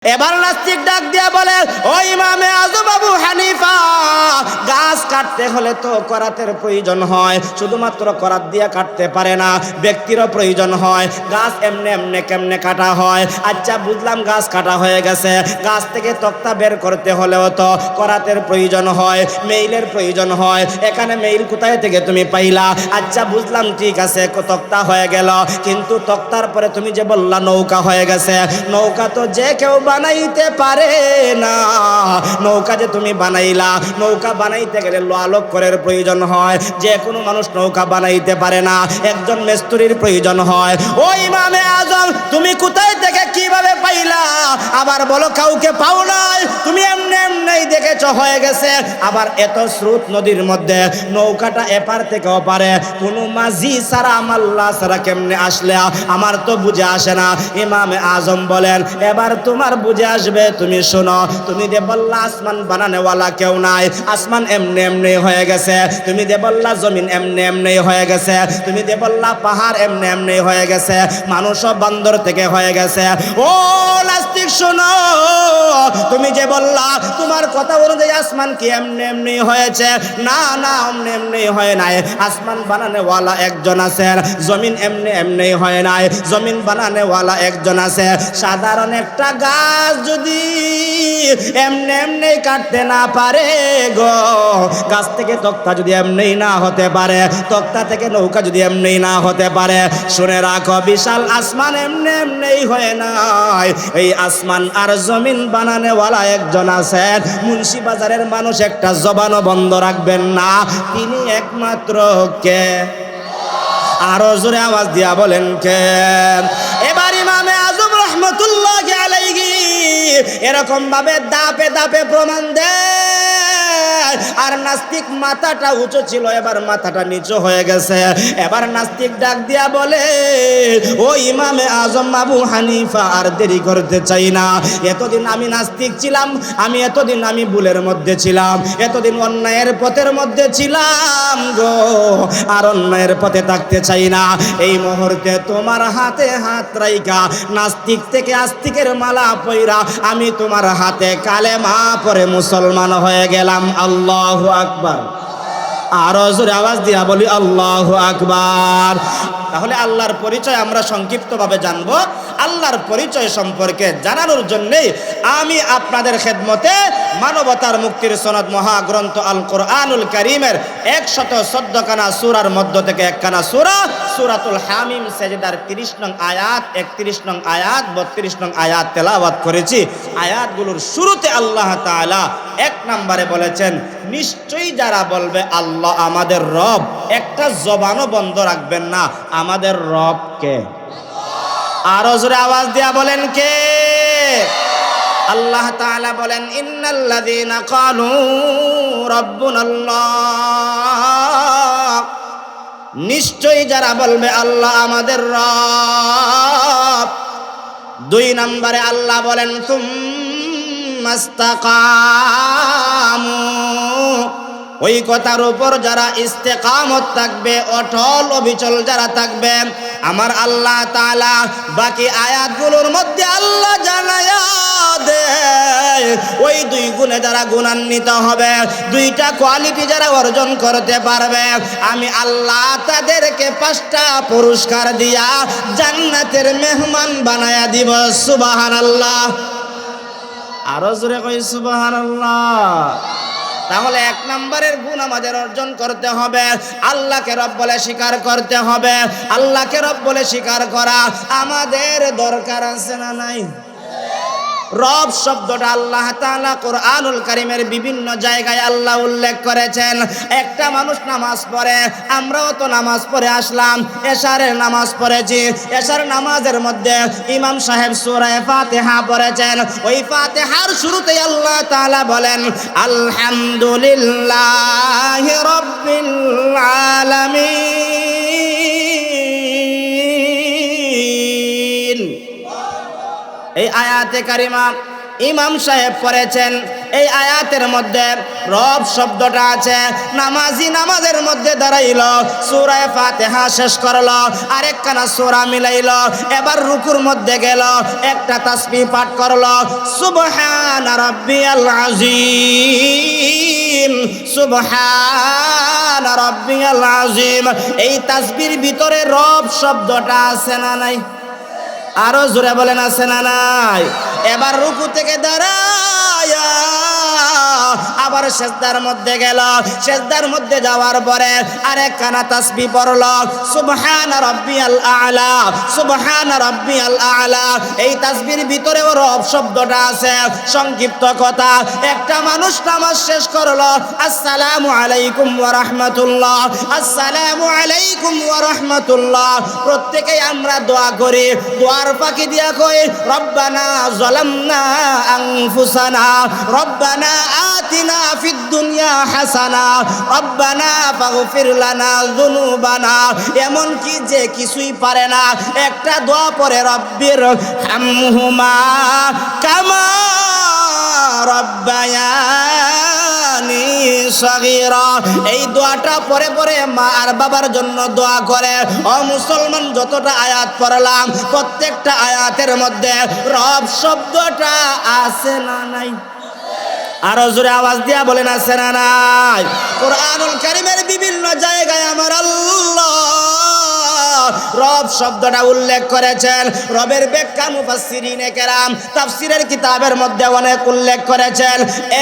এবার নাস্তিক ডাক দিয়া বলে, ও ইমামে আযম আবু হানিফা, গাছ কাটতে হলে তো করাতের প্রয়োজন হয়, শুধুমাত্র করাত দিয়া কাটতে পারে না, ব্যক্তিরও প্রয়োজন হয়। গাছ এমনে এমনে কেমনে কাটা হয়? আচ্ছা বুঝলাম, গাছ কাটা হয়ে গেছে, গাছ থেকে তক্তা বের করতে হলেও তো করাতের প্রয়োজন হয়, মেইলের প্রয়োজন হয়। এখানে মেইল কোথায় থেকে তুমি পাইলা? আচ্ছা বুঝলাম, ঠিক আছে, তক্তা হয়ে গেল, কিন্তু তক্তার পরে তুমি যে বললা নৌকা হয়ে গেছে, নৌকা তো যে কেউ বানাইতে পারে না। নৌকা যে তুমি বানাইলা, নৌকা বানাইতে গেলে লোহা লক্করের প্রয়োজন হয়, যে কোনো মানুষ নৌকা বানাইতে পারে না, একজন মিস্ত্রির প্রয়োজন হয়। ও ইমামে আযম, তুমি কোথায় থেকে কিভাবে পাইলা? আবার বলো কাউকে পাও নাই, তুমি এমনি এমনি দেখেছ হয়ে গেছে। আবার এত স্রোত নদীর মধ্যে, নৌকাটা এপার থেকে ওপারে কোনো মাঝি ছাড়া আল্লাহ ছাড়া কেমনে আসলে আমার তো বুঝে আসে না। ইমামে আযম বলেন, এবার তোমার বুঝে আসবে, তুমি শোনো। তুমি যে বললা আসমান বানানেওয়ালা কেউ নাই, আসমান এমনি এমনি হয়ে গেছে। তুমি যে বললা জমিন এমনি এমনি হয়ে গেছে। তুমি যে বললা পাহাড় এমনি এমনি হয়ে গেছে, মানুষও বান্দর থেকে হয়ে গেছে। ও নাস্তিক শোনো, তুমি যে বললা তোমার কথা অনুযায়ী আসমান কি এমনি এমনি হয়েছে? না না, এমনি এমনি হয় নাই। আসমান বানানেওয়ালা একজন আছেন, জমিন এমনি এমনি হয় নাই, জমিন বানানেওয়ালা একজন আছে। সাধারণ একটা গাছ যদি এমনি এমনি কাটতে না পারে গো, গাছ থেকে তক্তা যদি এমনি না হতে পারে, তক্তা থেকে নৌকা যদি এমনি না হতে পারে, শুনে রাখো, বিশাল আসমান এমনি এমনি হয় নাই। এই আসমান আর জমিন বানানেওয়ালা একজন আছেন, মুন্সিবাজারের মানুষ একটা জবানও বন্ধ রাখবেন না, তিনি একমাত্র কে? আরো জোরে আওয়াজ দিয়া বলেন কে? এবার ইমামে আযম রাহমাতুল্লাহি আলাইহি এরকম ভাবে দাপে দাপে প্রমাণ দেয়। আর নাস্তিক মাথাটা উঁচু ছিল, এবার মাথাটা নিচু হয়ে গেছে। এবার নাস্তিক ডাক দিয়া বলে, ও ইমামে আযম আবু হানিফা, আর দেরি করতে চাই না। এতদিন আমি নাস্তিক ছিলাম, এতদিন আমি ভুলের মধ্যে ছিলাম, এতদিন অন্যায়ের পথের মধ্যে ছিলাম গো, আর অন্যায়ের পথে থাকতে চাই না। এই মুহূর্তে তোমার হাতে হাত রাইখা নাস্তিক থেকে আস্তিকের মালা পয়রা আমি তোমার হাতে কালেমা পড়ে মুসলমান হয়ে গেলাম। আল্লাহু আকবার। আরো জোরে আওয়াজ দিয়া বলি আল্লাহু আকবার। তাহলে আল্লাহর পরিচয় আমরা সংক্ষিপ্তভাবে জানবো। আল্লাহর পরিচয় সম্পর্কে জানানোর জন্যেই আমি আপনাদের খেদমতে মানবতার মুক্তির সনদ মহাগ্রন্থ আল কোরআনুল কারীমের 114 খানা সূরার মধ্য থেকে একখানা সূরা, সূরাতুল হামিম, সেজদার 30 নং আয়াত, 31 নং আয়াত, 32 নং আয়াত তেলাওয়াত করেছি। আয়াতগুলোর শুরুতে আল্লাহ তাআলা 1 নম্বরে বলেছেন, নিশ্চয়ই যারা বলবে আল্লাহ আমাদের রব, একটা জবানও বন্ধ রাখবেন না, আমাদের রব কে? আরো জোরে আওয়াজ দিয়া বলেন কে? আল্লাহ তাআলা বলেন, ইন্নাল্লাযীনা ক্বালু রাব্বুনাল্লাহ, নিশ্চয়ই যারা বলবে আল্লাহ আমাদের রব। 2 নম্বরে আল্লাহ বলেন, সুম্মাস্তাকামু, ওই কথার উপর যারা ইস্তেকামত থাকবে, অটল অবিচল যারা থাকবে, আমার আল্লাহ তাআলা বাকি আয়াতগুলোর মধ্যে আল্লাহ জানায়া দেয়, ওই 2 গুণে যারা গুণান্বিত হবে, 2টা কোয়ালিটি যারা অর্জন করতে পারবে, আমি আল্লাহ তাদেরকে 5টা পুরস্কার দিয়া জান্নাতের মেহমান বানায়া দিব। সুবহানাল্লাহ। আরো জোরে কই সুবহানাল্লাহ। তাহলে 1 নম্বরের গুণ আমাদের অর্জন করতে হবে, আল্লাহকে রব বলে স্বীকার করতে হবে। আল্লাহকে রব বলে স্বীকার করা আমাদের দরকার আছে না নাই? রব শব্দটা আল্লাহ তাআলা কোরআনুল কারীমের বিভিন্ন জায়গায় আল্লাহ উল্লেখ করেছেন। একটা মানুষ নামাজ পড়ে, আমরাও তো নামাজ পড়ে আসলাম, এশারের নামাজ পড়েছি, এশার নামাজের মধ্যে ইমাম সাহেব সূরা ফাতিহা পড়েছেন। ওই ফাতিহার শুরুতেই আল্লাহ তাআলা বলেন, আলহামদুলিল্লাহি রাব্বিল আলামিন। এই আয়াতে কারিমা ইমাম সাহেব পড়েছেন, এই আয়াতের মধ্যে রব শব্দটা আছে। নামাজি নামাজের মধ্যে দাঁড়াইল, সূরা ফাতিহা শেষ করলো, আরেকখানা সূরা মিলাইল, এবার রুকুর মধ্যে গেল, একটা তাসবিহ পাঠ করলো, সুবহানা রাব্বিয়াল আযীম, সুবহানা রাব্বিয়াল আযীম। এই তাসবিহর ভিতরে রব শব্দটা আছে না নাই? আরো জোরে বলেন আছে না নাই? এবার রুকু থেকে দাঁড়ায়া আবার সেজদার মধ্যে গেল, সেজদার মধ্যে যাওয়ার পরে আরেকখানা তাসবিহ পড়ল, সুবহানা রাব্বিয়াল আ'লা, সুবহানা রাব্বিয়াল আ'লা। এই তাসবিহর ভিতরেও রব শব্দটা আছে। সংক্ষিপ্ত কথা, একটা মানুষ নামাজ শেষ করলো, আসসালামু আলাইকুম ওয়া রাহমাতুল্লাহ, আসসালামু আলাইকুম ওয়া রাহমাতুল্লাহ। প্রত্যেকেই আমরা দোয়া করি, দোয়ার ফাঁকি দিয়া কই, রব্বানা যালামনা আনফুসানা, রব্বানা আতিনা ফিদ দুনিয়া হাসানা, রব্বানা ফাগফির লানা যুনুবানা। এমন কি যে কিছুই পারে না, একটা দোয়া পড়ে, রব্বির হামহুমা কামা রব্বায়ানি সগীরা। এই দোয়াটা পরে পরে মা আর বাবার জন্য দোয়া করে। ও মুসলমান, যতটা আয়াত পড়লাম প্রত্যেকটা আয়াতের মধ্যে রব শব্দটা আছে না নাই? আরো জোরে আওয়াজ দিয়া বলেন আছে না নাই? কোরআনুল কারীমের বিভিন্ন জায়গায় আমার আল্লাহ রব শব্দটা উল্লেখ করেছেন। রবের ব্যাখ্যা মুফাসসিরিনে কেরাম তাফসীরের কিতাবের মধ্যে অনেক উল্লেখ করেছেন।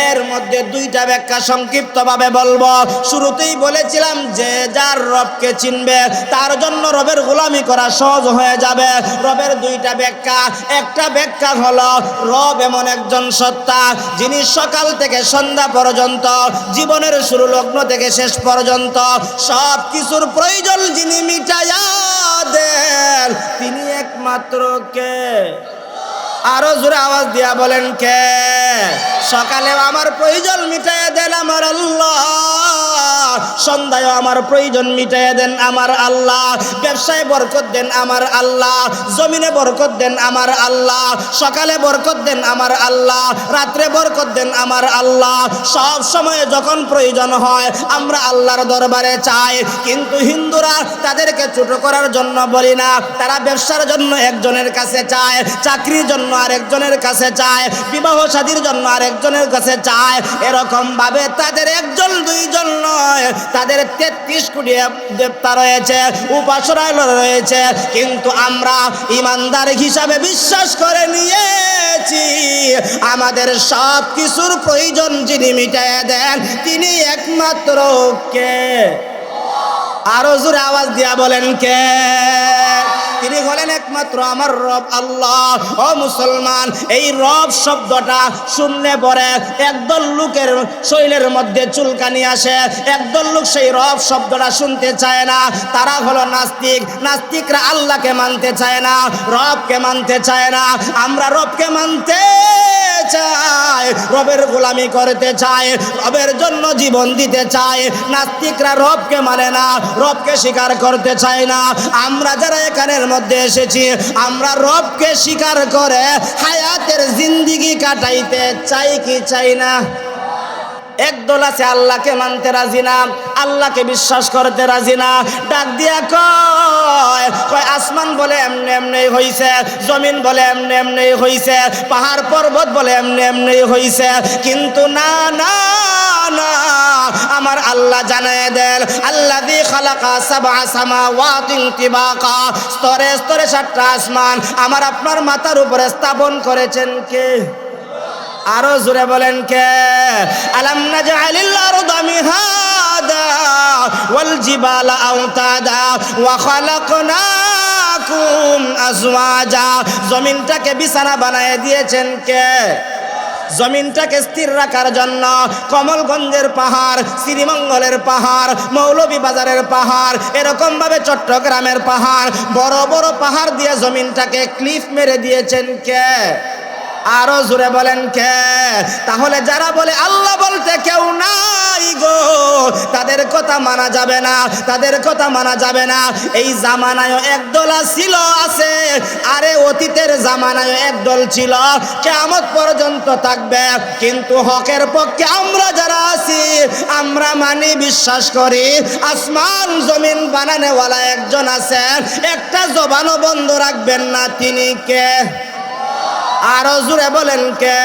এর মধ্যে দুইটা ব্যাখ্যা সংক্ষিপ্তভাবে বলবো। শুরুতেই বলেছিলাম যে যার রবকে চিনবে তার জন্য রবের গোলামি করা সহজ হয়ে যাবে। রবের দুইটা ব্যাখ্যা। একটা ব্যাখ্যা হলো রব এমন একজন সত্তা যিনি সকাল থেকে সন্ধ্যা পর্যন্ত, জীবনের শুরু লগ্ন থেকে শেষ পর্যন্ত সব কিছুর প্রয়োজন যিনি মিটায়া দেন, তিনি একমাত্র কে? আরো জোরে আওয়াজ দিয়া বলেন কে? সকালে আমার প্রয়োজন মিটাইয়া দেন আমার আল্লাহ, সন্ধ্যায় আমার প্রয়োজন মিটাইয়া দেন আমার আল্লাহ, ব্যবসায় বরকত দেন আমার আল্লাহ, জমিনে বরকত দেন আমার আল্লাহ, সকালে বরকত দেন আমার আল্লাহ, রাত্রে বরকত দেন আমার আল্লাহ। সব সময় যখন প্রয়োজন হয় আমরা আল্লাহর দরবারে চাই। কিন্তু হিন্দুরা তাদেরকে ছোট করার জন্য বলি না, তারা ব্যবসার জন্য একজনের কাছে চায়, চাকরির জন্য আরেকজনের কাছে চায়, বিবাহ শাদীর জন্য আরেকজনের কাছে চায়। এরকম ভাবে তাদের একজন দুইজন নয়, তাদের 33 কোটি দেবতা রয়েছে, উপাসনালয় রয়েছে। কিন্তু আমরা ইমানদার হিসাবে বিশ্বাস করে নিয়েছি আমাদের সব কিছুর প্রয়োজন যিনি মিটাইয়া দেন তিনি একমাত্র কে? আরো জোরে আওয়াজ দিয়া বলেন কে? তিনি হলেন একমাত্র আমার রব আল্লাহ। ও মুসলমান, এই রব শব্দটা শুনলে পরে একদল লোকের শরীরের মধ্যে চুলকানি আসে। একদল লোক সেই রব শব্দটা শুনতে চায় না, তারা হলো নাস্তিক। নাস্তিকরা আল্লাহকে মানতে চায় না, রবকে মানতে চায় না। আমরা রবকে মানতে চাই, রবের গোলামি করতে চাই, রবের জন্য জীবন দিতে চাই। নাস্তিকরা রবকে মানে না, রবকে স্বীকার করতে চায় না। আমরা যারা এখানের মধ্যে এসেছি আমরা রবকে স্বীকার করে হায়াতের জিন্দেগি কাটাইতে চাই কি চাই না? একদল আছে আল্লাহকে মানতে রাজি না, আল্লাহকে বিশ্বাস করতে রাজি না। ডাক দিয়া কয় আসমান বলে এমনি এমনি হইছে, জমিন বলে এমনি এমনি হইছে, পাহাড় পর্বত বলে এমনি এমনি হইছে। কিন্তু না না না, আমার আল্লাহ জানায় দেন, আল্লাযী খালাকা সাবআ সামাওয়াতিন তিবাকা, স্তরে স্তরে 7টা আসমান আমার আপনার মাথার উপরে স্থাপন করেছেন কে? আরো জোরে বলেন কে? আলাম নাজআলিল আরদা মিহাদা ওয়াল জিবালা আওতাদা ওয়া খালাকনাকুম আজওয়াজা। জমিনটাকে বিছানা বানায় দিয়েছেন কে? জমিনটাকে স্থির রাখার জন্য কমলগঞ্জের পাহাড়, শ্রীমঙ্গলের পাহাড়, মৌলভীবাজারের পাহাড়, এরকম ভাবে চট্টগ্রামের পাহাড়, বড় বড় পাহাড় দিয়ে জমিনটাকে ক্লিফ মেরে দিয়েছেন কে? আরো জোরে বলেন কে? তাহলে যারা বলে আল্লাহ বলতে কেউ নাই গো, তাদের কথা মানা যাবে না, তাদের কথা মানা যাবে না। এই জামানায় একদল ছিল আছে, আরে অতীতের জামানায় একদল ছিল, কিয়ামত পর্যন্ত থাকবে। কিন্তু হকের পক্ষে আমরা যারা আছি, আমরা মানি, বিশ্বাস করি আসমান জমিন বানানেওয়ালা একজন আছেন, একটা জবানও বন্ধ রাখবেন না। তিনি কে? আরো জোরে বলেন কে?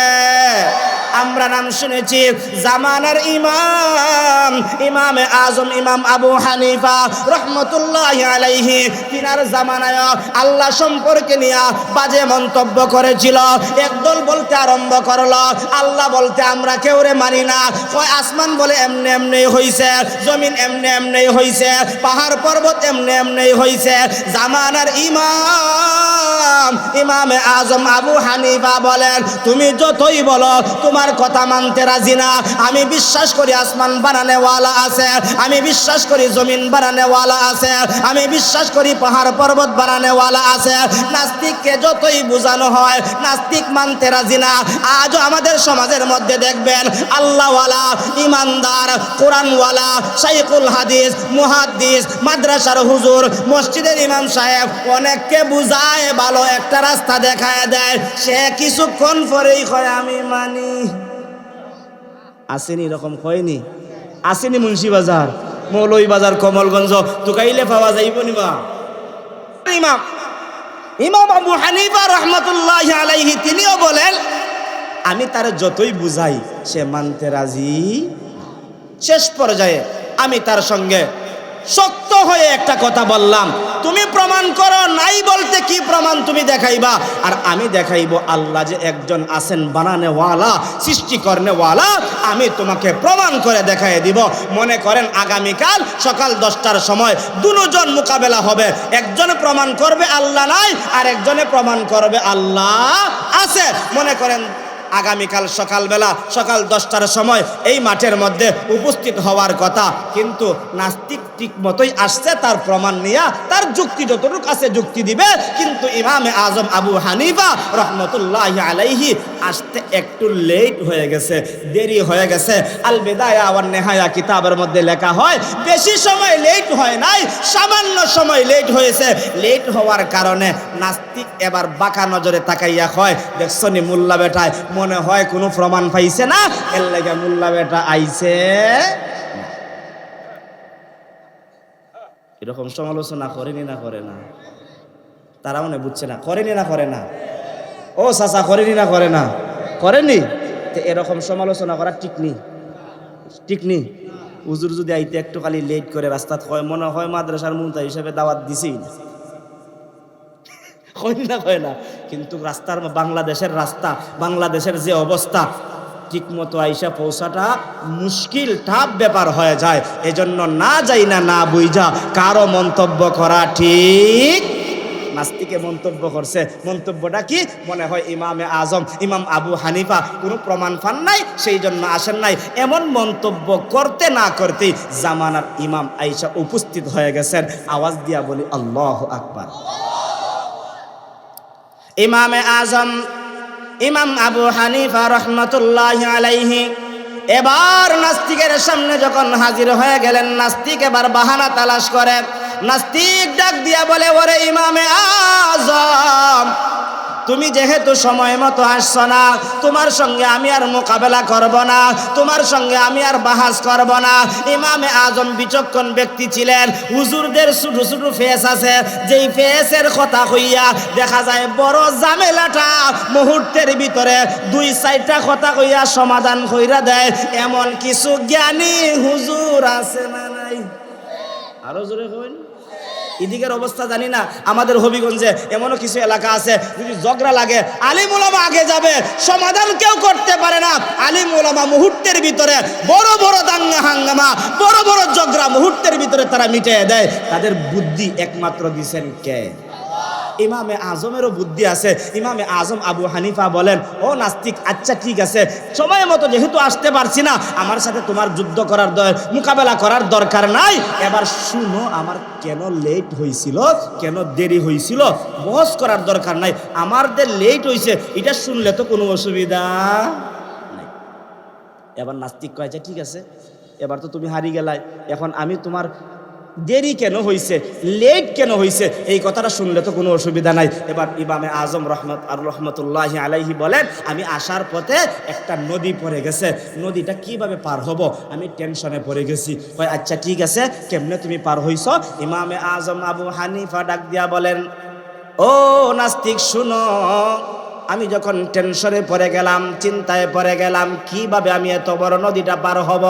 আমরা নাম শুনেছি জামানার ইমাম, ইমামে আজম ইমাম আবু হানিফা রহমতুল্লাহি আলাইহি, তিনার জামানায় আল্লাহ সম্পর্কে নিয়ে বাজে মন্তব্য করেছিল। একদল বলতে আরম্ভ করলো আল্লাহ বলতে আমরা কেউরে মানি না, কয় আসমান বলে এমনি এমনি হইছে, জমিন এমনি এমনি হইছে, পাহাড় পর্বত এমনি এমনি হইছে। জামানার ইমাম ইমামে আজম আবু হানিফা বলেন তুমি যতই বলো তোমার কথা মানতে রাজি না। আমি বিশ্বাস করি আসমান বানানেওয়ালা আছে, আমি বিশ্বাস করি জমিন বানানেওয়ালা আছে, আমি বিশ্বাস করি পাহাড় পর্বত বানানেওয়ালা আছে। নাস্তিককে যতই বোঝানো হয় নাস্তিক মানতে রাজি না। আজও আমাদের সমাজের মধ্যে দেখবেন আল্লাহওয়ালা, ইমানদার, কোরআনওয়ালা, শাইখুল হাদিস, মুহাদ্দিস, মাদ্রাসার হুজুর, মসজিদের ইমাম সাহেব অনেককে বুঝায়, ভালো একটা রাস্তা দেখায় দেয়, সে কিছুক্ষণ পরেই কয় আমি মানি। আসেনি এরকম হয়নি? আসেনি মুন্সিবাজার, মৌলভীবাজার, কমলগঞ্জ তুকাইলে পাওয়া যাইব নিবা। ইমাম ইমাম আবু হানিফা রহমতুল্লাহি আলাইহি তিনিও বলেন আমি তার যতই বুঝাই সে মানতে রাজি। শেষ পর্যায়ে আমি তার সঙ্গে শক্ত হয়ে একটা কথা বললাম, তুমি প্রমাণ করো, নাই বলতে কি প্রমাণ তুমি দেখাইবা? আর আমি দেখাইবো আল্লাহ যে একজন আছেন বানানেওয়ালা, সৃষ্টি করনেওয়ালা, আমি তোমাকে প্রমাণ করে দেখাই দিব। মনে করেন আগামীকাল সকাল 10টার সময় দুজন মোকাবেলা হবে, একজনে প্রমাণ করবে আল্লাহ নাই, আর একজনে প্রমাণ করবে আল্লাহ আছে। মনে করেন আগামীকাল সকালবেলা সকাল 10টার সময় এই মাঠের মধ্যে উপস্থিত হওয়ার কথা, কিন্তু নাস্তিক ঠিক মতোই আসছে, তার প্রমাণ নিয়ে তার যুক্তি যতটুকু আছে যুক্তি দিবে। কিন্তু ইমামে আজম আবু হানিফা রহমতুল্লাহি আলাইহি আসতে একটু লেট হয়ে গেছে, দেরি হয়ে গেছে। আল বিদায়া ওয়ান নিহায়া কিতাবের মধ্যে লেখা হয় বেশি সময় লেট হয় নাই, সামান্য সময় লেট হয়েছে। লেট হওয়ার কারণে নাস্তিক এবার বাঁকা নজরে তাকাইয়া হয়, দেখছনি মোল্লা বেটায় মনে হয় কোনো প্রমাণ পাইছে না, এর লাগে মোল্লা বেটা আইছে। এরকম সমালোচনা করেনি না করে না? তারা মনে বুঝছে না, করেনি না করে না? ও চাচা করেনি না করে না? করেনি। তো এরকম সমালোচনা করা ঠিক নেই, ঠিক নেই। হুজুর যদি আইতে একটু খালি লেট করে রাস্তাত হয়, মনে হয় মাদ্রাসার মুন্তা হিসেবে দাওয়াত দিছি, হয় না হয় না? কিন্তু রাস্তার, বাংলাদেশের রাস্তা, বাংলাদেশের যে অবস্থা, ঠিক মতো আইসা পৌঁছাটা মুশকিল, টাফ ব্যাপার হয়ে যায়। এজন্য না যাই না, না বুঝা কারো মন্তব্য করা ঠিক। নাস্তিকে মন্তব্য করছে, মন্তব্যটা কি? মনে হয় ইমামে আজম ইমাম আবু হানিফা কোনো প্রমাণ পান নাই, সেই জন্য আসেন নাই। এমন মন্তব্য করতে না করতেই জামানার ইমাম আইসা উপস্থিত হয়ে গেছেন। আওয়াজ দিয়া বলি আল্লাহু আকবার। ইমামে আজম ইমাম আবু হানিফা রহমতুল্লাহি আলাইহি এবার নাস্তিকের সামনে যখন হাজির হয়ে গেলেন, নাস্তিক এবার বাহানা তালাশ করে। নাস্তিক ডাক দিয়া বলে ওরে ইমামে আজম, তুমি যেহেতু সময় মতো আসছো না, তোমার সঙ্গে আমি আর মোকাবেলা করব না, তোমার সঙ্গে আমি আর বাহাস করব না। ইমামে আজম বিচক্ষণ ব্যক্তি ছিলেন। হুজুরদের ছোট ছোট ফেস আছে, যেই ফেসের কথা কইয়া দেখা যায় বড় ঝামেলাটা মুহূর্তের ভিতরে 2-4টা কথা কইয়া সমাধান কইরা দেয়। এমন কিছু জ্ঞানী হুজুর আছে না নাই? আরো জোরে কইন। এদিকের অবস্থা জানি না, আমাদের হবিগঞ্জে এমনও কিছু এলাকা আছে, যদি ঝগড়া লাগে আলিম ওলামা আগে যাবে, সমাধান কেউ করতে পারে না। আলিম ওলামা মুহূর্তের ভিতরে বড় বড় দাঙ্গা হাঙ্গামা, বড় বড় ঝগড়া মুহূর্তের ভিতরে তারা মিটিয়ে দেয়। তাদের বুদ্ধি একমাত্র দিছেন কে? ইমামে আজমেরও বুদ্ধি আছে। ইমামে আজম আবু হানিফা বলেন, ও নাস্তিক, আচ্ছা ঠিক আছে, সময় মতো যেহেতু আসতে পারছি না, আমার সাথে তোমার যুদ্ধ করার মোকাবেলা করার দরকার নাই। এবার শুনো, আমার কেন লেট হয়েছিল, কেন দেরি হয়েছিল বহস করার দরকার নাই। আমাদের লেট হয়েছে এটা শুনলে তো কোনো অসুবিধা নাই। এবার নাস্তিক কয়েছে, ঠিক আছে, এবার তো তুমি হারিয়ে গেলাই, এখন আমি তোমার দেরি কেন হয়েছে, লেট কেন হয়েছে, এই কথাটা শুনলে তো কোনো অসুবিধা নাই। এবার ইমামে আজম রহমতুল্লাহি আলাইহি বলেন, আমি আসার পথে একটা নদী পড়ে গেছে, নদীটা কিভাবে পার হব আমি টেনশনে পড়ে গেছি। কয় আচ্ছা ঠিক আছে, কেমনে তুমি পার হইছ? ইমামে আজম আবু হানিফা ডাক দিয়া বলেন, ও নাস্তিক শুনো, আমি যখন টেনশনে পড়ে গেলাম, চিন্তায় পড়ে গেলাম, কিভাবে আমি এত বড় নদীটা পার হব।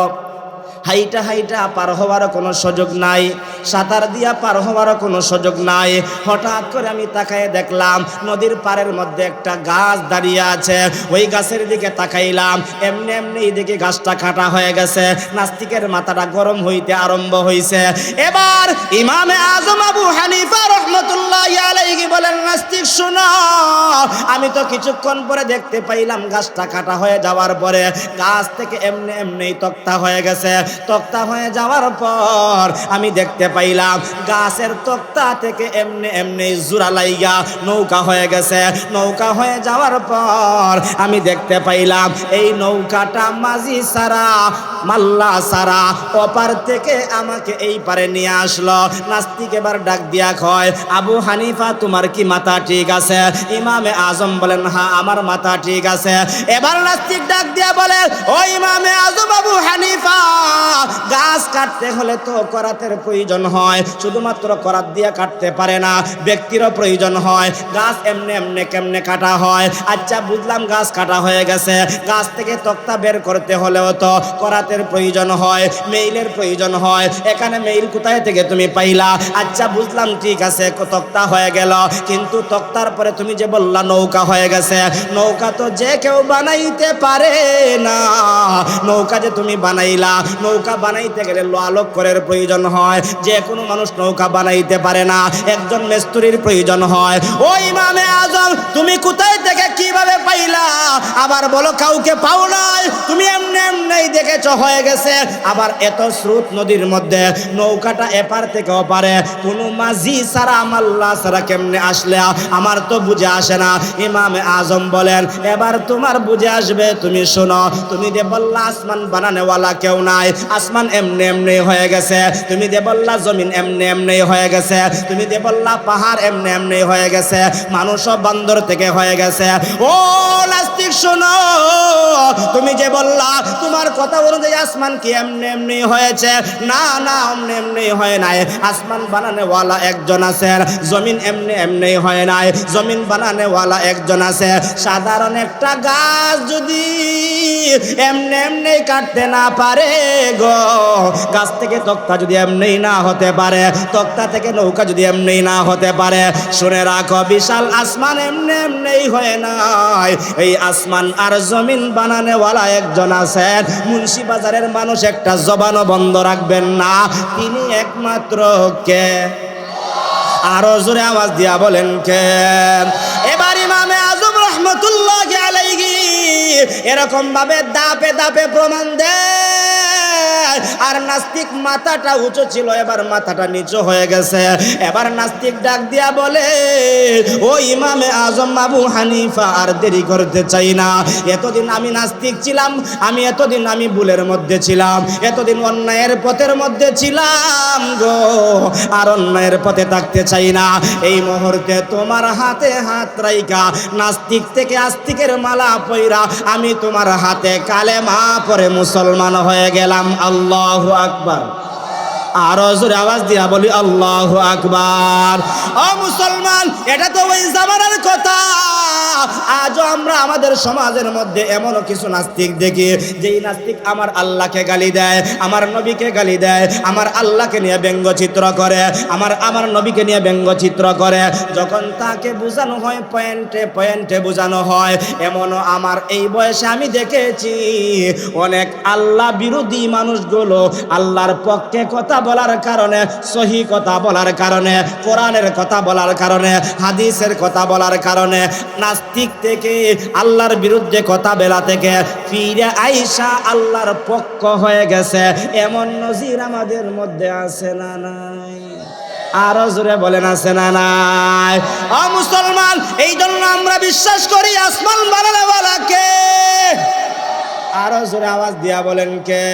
হাইটা হাইটা পার হওয়ারও কোনো সুযোগ নাই, সাঁতার দিয়া পার হওয়ারও কোনো সুযোগ নাই। হঠাৎ করে আমি তাকায় দেখলাম নদীর পাড়ের মধ্যে একটা গাছ দাঁড়িয়ে আছে। ওই গাছের দিকে তাকাইলাম, এমনি এমনি এইদিকে গাছটা কাটা হয়ে গেছে। নাস্তিকের মাথাটা গরম হইতে আরম্ভ হয়েছে। এবার ইমামে আজম আবু হানিফা রহমতুল্লাহি আলাইহি বলেন, নাস্তিক শোনো, আমি তো কিছুক্ষণ পরে দেখতে পাইলাম গাছটা কাটা হয়ে যাওয়ার পরে গাছ থেকে এমনি এমনি তক্তা হয়ে গেছে। তক্তা হয়ে যাওয়ার পর আমি দেখতে পাইলাম গাছের তক্তা থেকে এমনি এমনি জোড়া লাইগা নৌকা হয়ে গেছে। নৌকা হয়ে যাওয়ার পর আমি দেখতে পাইলাম এই নৌকাটা মাঝি সারা মাল্লা সারা ওপার থেকে আমাকে এই পারে নিয়ে আসলো। নাস্তিক এবার ডাক দিয়া কয়, আবু হানিফা তোমার কি মাথা ঠিক আছে? ইমামে আজম বলেন, হ্যাঁ আমার মাথা ঠিক আছে। এবার নাস্তিক ডাক দিয়া বলে, ও ইমামে আজম আবু হানিফা, গাছ কাটতে হলে তো করাতের প্রয়োজন হয়, শুধুমাত্র করাত দিয়ে কাটতে পারে না, ব্যক্তিরও প্রয়োজন হয়। গাছ এমনি এমনি কেমনে কাটা হয়? আচ্ছা বুঝলাম গাছ কাটা হয়ে গেছে, গাছ থেকে তক্তা বের করতে হলেও তো করাতের প্রয়োজন হয়, মেইলের প্রয়োজন হয়। এখানে মেইল কোথায় থেকে তুমি পাইলা? আচ্ছা বুঝলাম, ঠিক আছে, তক্তা হয়ে গেল, কিন্তু তক্তার পরে তুমি যে বললা নৌকা হয়ে গেছে, নৌকা তো যে কেউ বানাইতে পারে না। নৌকা যে তুমি বানাইলা, নৌকা বানাইতে গেলে লোহা করের প্রয়োজন হয়, যে কোনো মানুষ নৌকা বানাইতে পারে না, একজন মিস্ত্রির প্রয়োজন হয়। ও ইমামে আজম, তুমি কোথায় থেকে কিভাবে পাইলা? আবার বলো কাউকে পাও নাই, তুমি এমনি এমনি দেখেছ হয়ে গেছে। আবার এত স্রোত নদীর মধ্যে নৌকাটা এপার থেকে ওপারে কোনো মাঝি সারা মাল্লা সারা কেমনে আসলে আমার তো বুঝে আসে না। ইমামে আজম বলেন, এবার তোমার বুঝে আসবে, তুমি শোনো, তুমি যে বললা আসমান বানানেওয়ালা কেউ নাই, আসমান এমনি এমনি হয়ে গেছে। তুমি যে বললা জমিন এমনি এমনি হয়ে গেছে। তুমি যে বললা পাহাড় এমনি এমনি হয়ে গেছে, মানুষও বান্দর থেকে হয়ে গেছে। ও নাস্তিক শোনো, তুমি যে বললা তোমার কথা অনুযায়ী আসমান কি এমনি এমনি হয়েছে? না না, এমনি এমনি হয় নাই। আসমান বানানেওয়ালা একজন আছে, জমিন এমনি এমনি হয় নাই, জমিন বানানেওয়ালা একজন আছে। সাধারণ একটা গাছ যদি এমনি এমনি কাটতে না পারে গো, গাছ থেকে তক্তা যদি এমনি না হতে পারে, তক্তা থেকে নৌকা যদি এমনি না হতে পারে, শুনে রাখো বিশাল আসমান এমনি এমনি হয় নাই। এই আসমান আর জমিন বানানেওয়ালা একজন আছেন। মুন্সিবাজারের মানুষ একটা জবানও বন্ধ রাখবেন না, তিনি একমাত্র কে? আরো জোরে আওয়াজ দিয়া বলেন কে? এবার ইমামে আজম রহমতুল্লাহি আলাইহি এরকম ভাবে দাপে দাপে প্রমাণ দেয়। আর নাস্তিক মাথাটা উঁচু ছিল, এবার মাথাটা নিচু হয়ে গেছে। এবার নাস্তিক ডাক দিয়া বলে, ও ইমামে আজম আবু হানিফা, আর দেরি করতে চাই না। এতদিন আমি নাস্তিক ছিলাম, এতদিন আমি ভুলের মধ্যে ছিলাম, এতদিন অন্যায়ের পথের মধ্যে ছিলাম গো, আর অন্যায়ের পথে থাকতে চাই না। এই মুহূর্তে তোমার হাতে হাত রাইখা নাস্তিক থেকে আস্তিকের মালা পইরা আমি তোমার হাতে কালেমা পড়ে মুসলমান হয়ে গেলাম। আল্লাহু আকবার। আরো জোরে আওয়াজ দিয়া বলি আল্লাহু আকবার। ও মুসলমান, এটা তো ওই জামানার কথা। আজও আমরা আমাদের সমাজের মধ্যে এমনও কিছু নাস্তিক দেখি, যেই নাস্তিক আমার আল্লাহকে গালি দেয়, আমার নবীকে গালি দেয়, আমার আল্লাহকে নিয়ে ব্যঙ্গচিত্র করে, আমার নবীকে নিয়ে ব্যঙ্গচিত্র করে। যখন তাকে বোঝানো হয়, পয়েন্টে পয়েন্টে বোঝানো হয়, এমনও আমার এই বয়সে আমি দেখেছি অনেক আল্লাহ বিরোধী মানুষগুলো আল্লাহর পক্ষে কথা বলার কারণে, সহি কথা বলার কারণে, কোরআনের কথা বলার কারণে, হাদিসের কথা বলার কারণে নাস্তিক থেকে, আল্লাহর বিরুদ্ধে কথা বলা থেকে ফিরে আইসা আল্লাহর পক্ষ হয়ে গেছে, এমন নজির আমাদের মধ্যে আছে না নাই? আরো জোরে বলেন আছে না নাই? ও মুসলমান, এই জন্য আমরা বিশ্বাস করি আসমান বানানোওয়ালা কে? আরো জোরে আওয়াজ দিয়া বলেন কে?